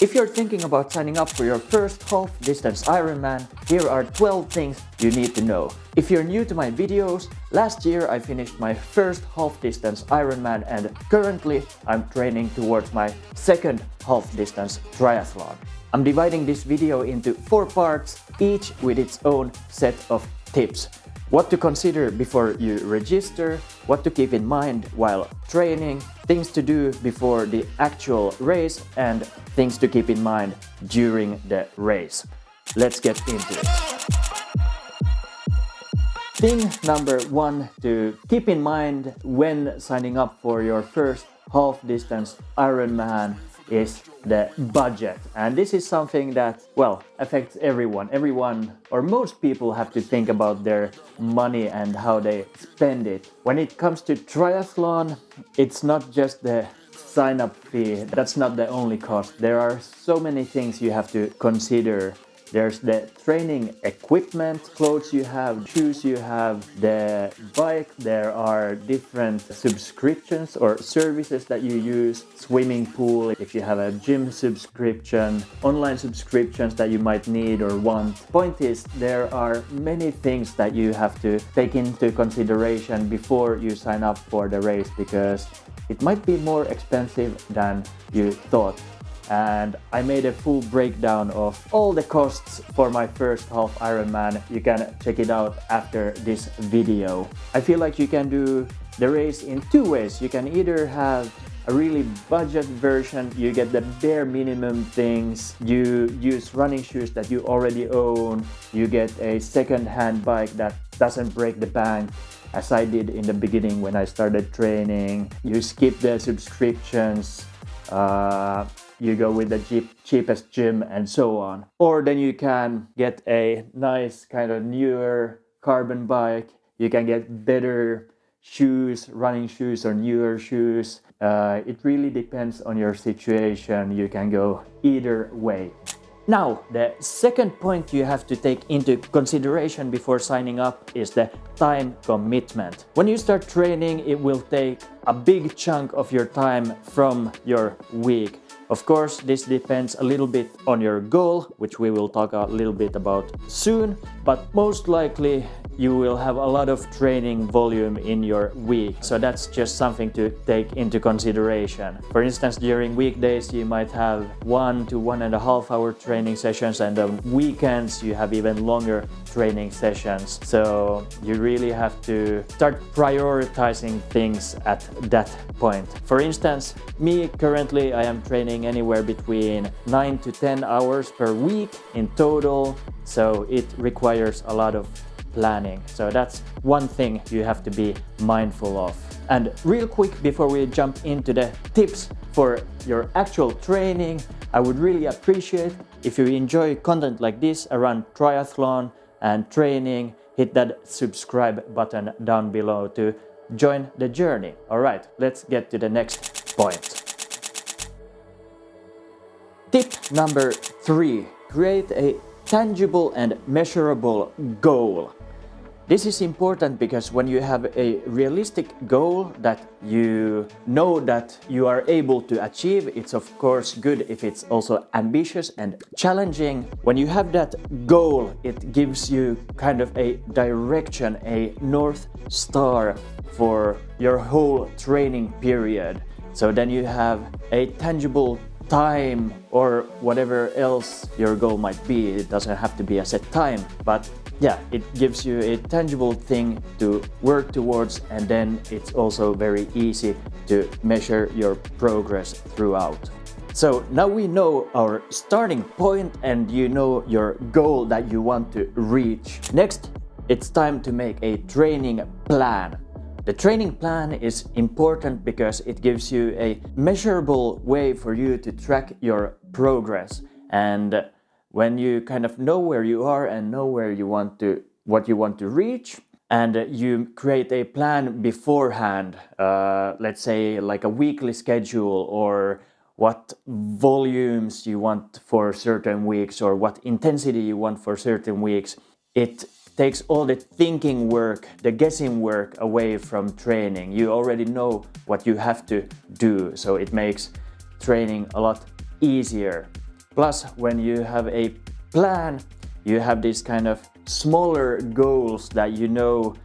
If you're thinking about signing up for your first half-distance Ironman, here are 12 things you need to know. If you're new to my videos, last year I finished my first half-distance Ironman and currently I'm training towards my second half-distance triathlon. I'm dividing this video into 4 parts, each with its own set of tips. What to consider before you register, what to keep in mind while training, things to do before the actual race, and things to keep in mind during the race. Let's get into it. Thing number 1 to keep in mind when signing up for your first half-distance Ironman is the budget. And this is something that, well, affects everyone. Everyone or most people have to think about their money and how they spend it. When it comes to triathlon, it's not just the sign-up fee. That's not the only cost. There are so many things you have to consider. There's the training equipment, clothes you have, shoes you have, the bike. There are different subscriptions or services that you use, swimming pool, if you have a gym subscription, online subscriptions that you might need or want. Point is, there are many things that you have to take into consideration before you sign up for the race because it might be more expensive than you thought. And I made a full breakdown of all the costs for my first half Ironman. You can check it out after this video. I feel like you can do the race in 2 ways. You can either have a really budget version, you get the bare minimum things, you use running shoes that you already own, you get a second-hand bike that doesn't break the bank, as I did in the beginning when I started training. You skip the subscriptions, you go with the cheapest gym and so on. Or then you can get a nice kind of newer carbon bike. You can get better shoes, running shoes or newer shoes. It really depends on your situation. You can go either way. Now, the second point you have to take into consideration before signing up is the time commitment. When you start training, it will take a big chunk of your time from your week. Of course, this depends a little bit on your goal, which we will talk a little bit about soon, but most likely you will have a lot of training volume in your week. So that's just something to take into consideration. For instance, during weekdays, you might have 1 to 1.5 hour training sessions, and on weekends, you have even longer training sessions. So you really have to start prioritizing things at that point. For instance, me currently, I am training anywhere between 9 to 10 hours per week in total. So it requires a lot of planning. So that's one thing you have to be mindful of. And real quick, before we jump into the tips for your actual training, I would really appreciate if you enjoy content like this around triathlon and training, hit that subscribe button down below to join the journey. All right, let's get to the next point. Tip number 3, create a tangible and measurable goal. This is important because when you have a realistic goal that you know that you are able to achieve, it's of course good if it's also ambitious and challenging. When you have that goal, it gives you kind of a direction, a North Star for your whole training period. So then you have a tangible time or whatever else your goal might be. It doesn't have to be a set time, but yeah, it gives you a tangible thing to work towards, and then it's also very easy to measure your progress throughout. So now we know our starting point and you know your goal that you want to reach. Next, it's time to make a training plan. The training plan is important because it gives you a measurable way for you to track your progress. And when you kind of know where you are and know what you want to reach, and you create a plan beforehand, let's say like a weekly schedule or what volumes you want for certain weeks or what intensity you want for certain weeks, it takes all the thinking work, the guessing work away from training. You already know what you have to do, so it makes training a lot easier. Plus, when you have a plan, you have these kind of smaller goals that you know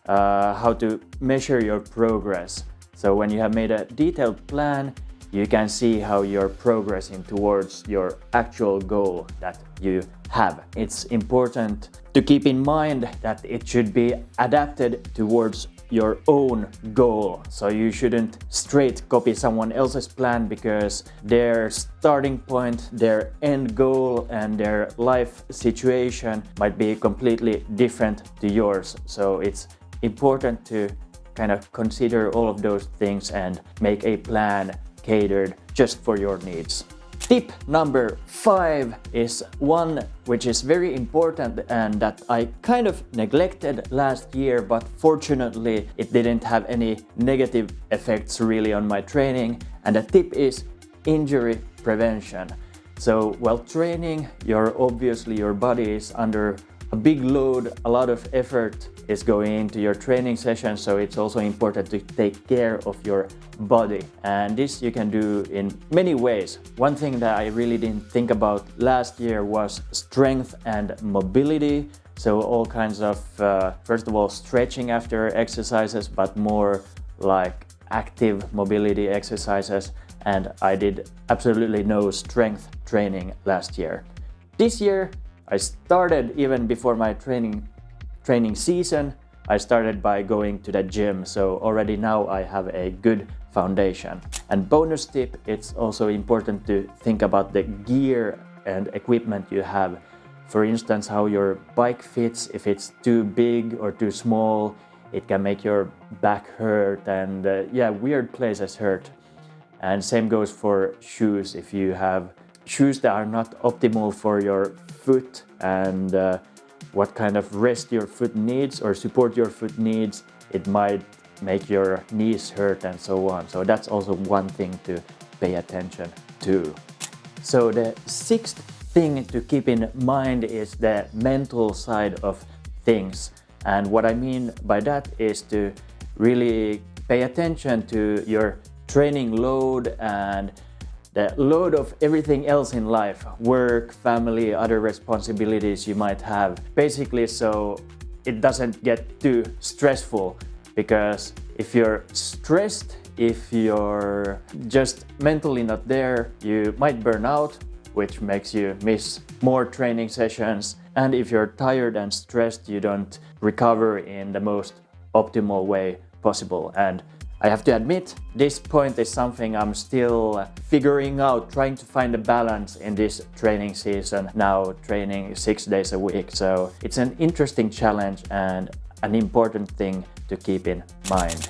how to measure your progress. So when you have made a detailed plan, you can see how you're progressing towards your actual goal that you have. It's important to keep in mind that it should be adapted towards your own goal. So you shouldn't straight copy someone else's plan because their starting point, their end goal, and their life situation might be completely different to yours. So it's important to kind of consider all of those things and make a plan catered just for your needs. Tip number 5 is one which is very important and that I kind of neglected last year, but fortunately it didn't have any negative effects really on my training. And the tip is injury prevention. So while training, obviously your body is under a big load, a lot of effort is going into your training session, so it's also important to take care of your body. And this you can do in many ways. One thing that I really didn't think about last year was strength and mobility. So all kinds of, first of all, stretching after exercises, but more like active mobility exercises. And I did absolutely no strength training last year. This year, I started even before my training season. I started by going to the gym, so already now I have a good foundation. And bonus tip, it's also important to think about the gear and equipment you have. For instance, how your bike fits. If it's too big or too small, it can make your back hurt and weird places hurt. And same goes for shoes. If you have shoes that are not optimal for your foot and what kind of rest your foot needs or support your foot needs, it might make your knees hurt and so on. So that's also one thing to pay attention to. So the 6th thing to keep in mind is the mental side of things. And what I mean by that is to really pay attention to your training load and the load of everything else in life, work, family, other responsibilities you might have. Basically, so it doesn't get too stressful, because if you're stressed, if you're just mentally not there, you might burn out, which makes you miss more training sessions. And if you're tired and stressed, you don't recover in the most optimal way possible. And I have to admit, this point is something I'm still figuring out, trying to find a balance in this training season, now training 6 days a week. So it's an interesting challenge and an important thing to keep in mind.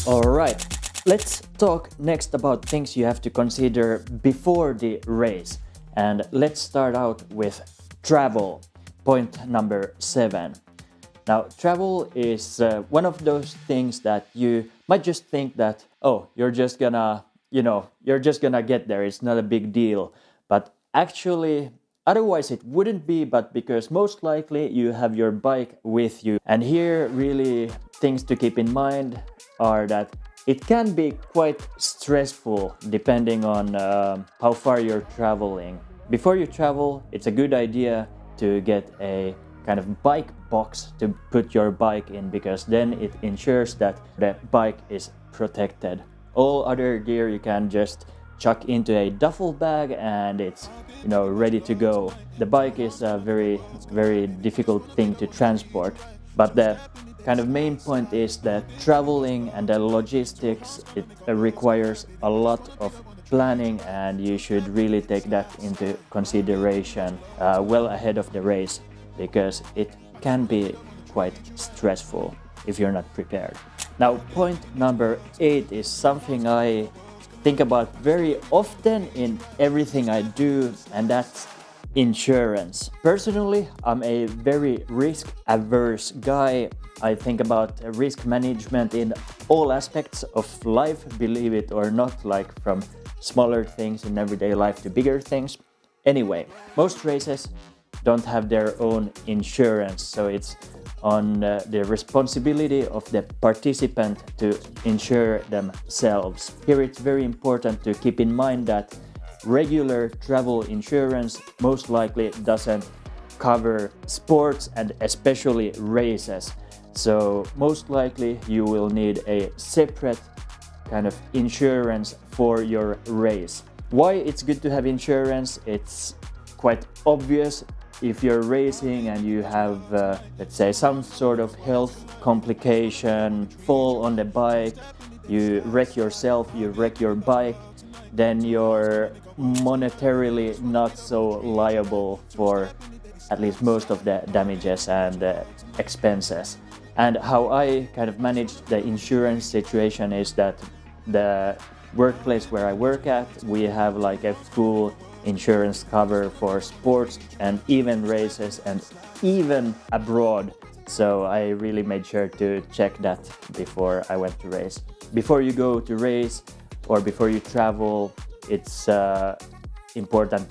All right, let's talk next about things you have to consider before the race. And let's start out with travel, point number 7. Now, travel is one of those things that you might just think that, oh, you're just gonna get there. It's not a big deal. But actually, otherwise it wouldn't be, but because most likely you have your bike with you. And here, really, things to keep in mind are that it can be quite stressful depending on how far you're traveling. Before you travel, it's a good idea to get a kind of bike box to put your bike in, because then it ensures that the bike is protected. All other gear you can just chuck into a duffel bag and it's ready to go. The bike is a very, very difficult thing to transport, but the kind of main point is that traveling and the logistics, it requires a lot of planning, and you should really take that into consideration well ahead of the race, because it can be quite stressful if you're not prepared. Now, point number 8 is something I think about very often in everything I do, and that's insurance. Personally, I'm a very risk-averse guy. I think about risk management in all aspects of life, believe it or not, like from smaller things in everyday life to bigger things. Anyway, most races, don't have their own insurance. So it's on the responsibility of the participant to insure themselves. Here it's very important to keep in mind that regular travel insurance most likely doesn't cover sports and especially races. So most likely you will need a separate kind of insurance for your race. Why it's good to have insurance? It's quite obvious. If you're racing and you have, let's say, some sort of health complication, fall on the bike, you wreck yourself, you wreck your bike, then you're monetarily not so liable for at least most of the damages and expenses. And how I kind of managed the insurance situation is that the workplace where I work at, we have like a full insurance cover for sports and even races and even abroad. So I really made sure to check that before I went to race. Before you go to race or before you travel, it's important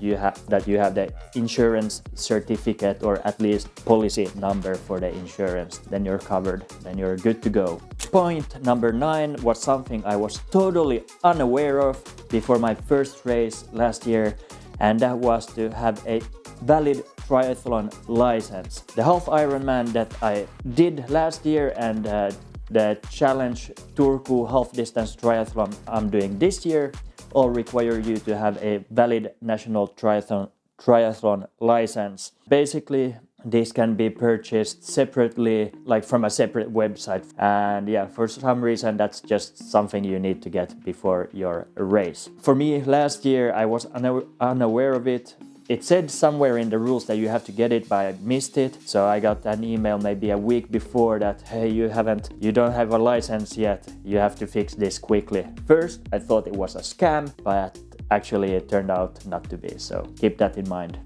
that you have the insurance certificate or at least policy number for the insurance. Then you're covered, then you're good to go. Point number 9 was something I was totally unaware of before my first race last year, and that was to have a valid triathlon license. The half Ironman that I did last year and the challenge Turku half distance triathlon I'm doing this year all require you to have a valid national triathlon license. Basically, this can be purchased separately, like from a separate website. And yeah, for some reason, that's just something you need to get before your race. For me, last year, I was unaware of it. It said somewhere in the rules that you have to get it, but I missed it. So I got an email maybe a week before that, hey, you don't have a license yet. You have to fix this quickly. First, I thought it was a scam, but actually it turned out not to be. So keep that in mind.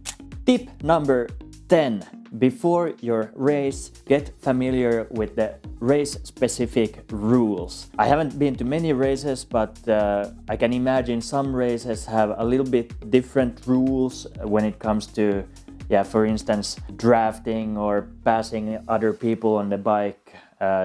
Tip number 10. Before your race, get familiar with the race-specific rules. I haven't been to many races, but I can imagine some races have a little bit different rules when it comes to, for instance, drafting or passing other people on the bike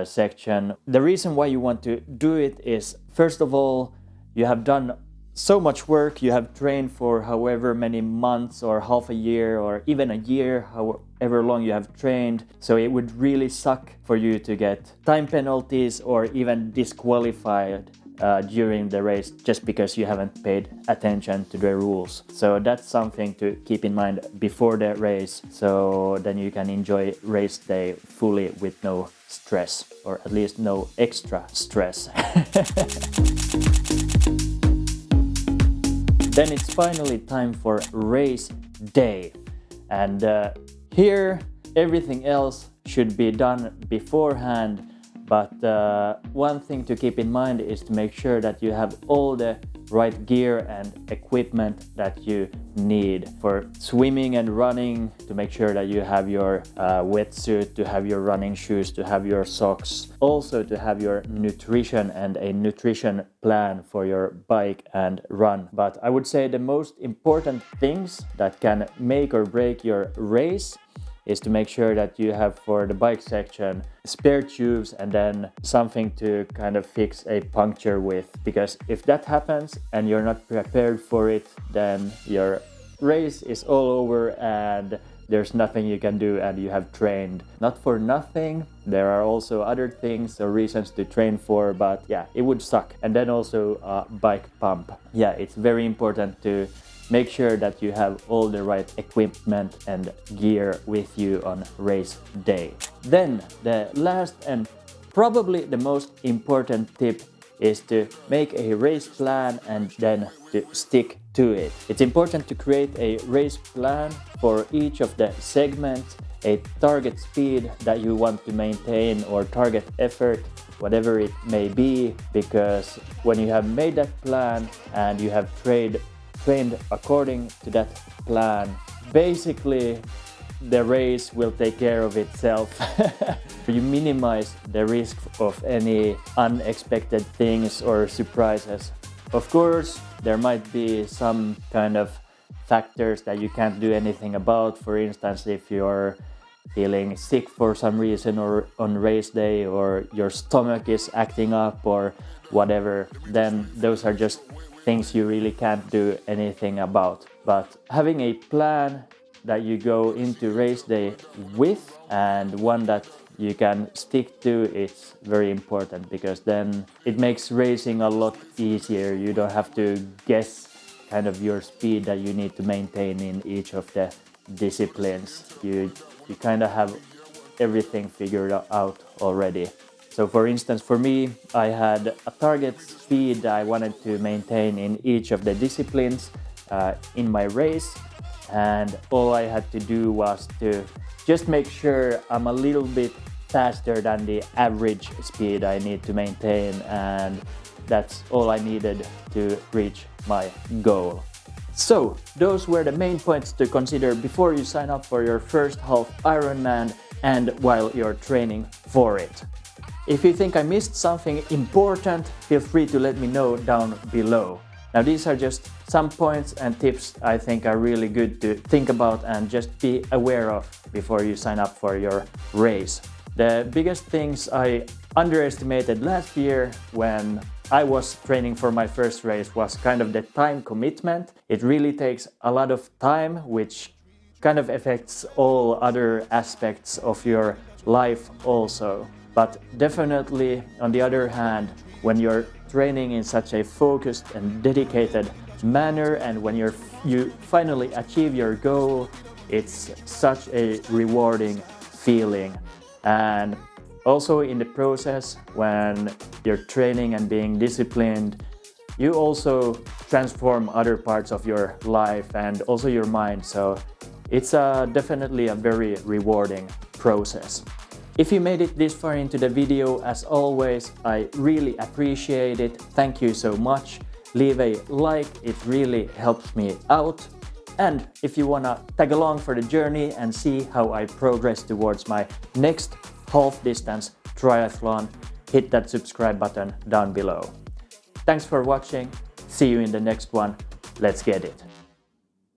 section. The reason why you want to do it is, first of all, you have done so much work, you have trained for however many months or half a year or even a year, however long you have trained. So it would really suck for you to get time penalties or even disqualified during the race just because you haven't paid attention to the rules. So that's something to keep in mind before the race, so then you can enjoy race day fully with no stress, or at least no extra stress. Then it's finally time for race day. And here everything else should be done beforehand. But one thing to keep in mind is to make sure that you have all the right gear and equipment that you need for swimming and running, to make sure that you have your wetsuit, to have your running shoes, to have your socks, also to have your nutrition and a nutrition plan for your bike and run. But I would say the most important things that can make or break your race is to make sure that you have for the bike section spare tubes and then something to kind of fix a puncture with. Because if that happens and you're not prepared for it, then your race is all over and there's nothing you can do, and you have trained not for nothing. There are also other things or reasons to train for, but yeah, it would suck. And then also bike pump. Yeah, it's very important to make sure that you have all the right equipment and gear with you on race day. Then the last and probably the most important tip is to make a race plan and then to stick to it. It's important to create a race plan for each of the segments, a target speed that you want to maintain or target effort, whatever it may be, because when you have made that plan and you have trained according to that plan, basically the race will take care of itself. You minimize the risk of any unexpected things or surprises. Of course, there might be some kind of factors that you can't do anything about. For instance, if you're feeling sick for some reason or on race day, or your stomach is acting up or whatever, then those are just things you really can't do anything about. But having a plan that you go into race day with, and one that you can stick to, it's very important, because then it makes racing a lot easier. You don't have to guess kind of your speed that you need to maintain in each of the disciplines. You kind of have everything figured out already. So for instance, for me, I had a target speed I wanted to maintain in each of the disciplines in my race, and all I had to do was to just make sure I'm a little bit faster than the average speed I need to maintain, and that's all I needed to reach my goal. So those were the main points to consider before you sign up for your first half Ironman and while you're training for it. If you think I missed something important, feel free to let me know down below. Now, these are just some points and tips I think are really good to think about and just be aware of before you sign up for your race. The biggest things I underestimated last year when I was training for my first race was kind of the time commitment. It really takes a lot of time, which kind of affects all other aspects of your life also. But definitely, on the other hand, when you're training in such a focused and dedicated manner, and when you finally achieve your goal, it's such a rewarding feeling. And also in the process, when you're training and being disciplined, you also transform other parts of your life and also your mind. So it's definitely a very rewarding process. If you made it this far into the video, as always, I really appreciate it. Thank you so much. Leave a like, it really helps me out. And if you wanna tag along for the journey and see how I progress towards my next half distance triathlon, hit that subscribe button down below. Thanks for watching. See you in the next one. Let's get it.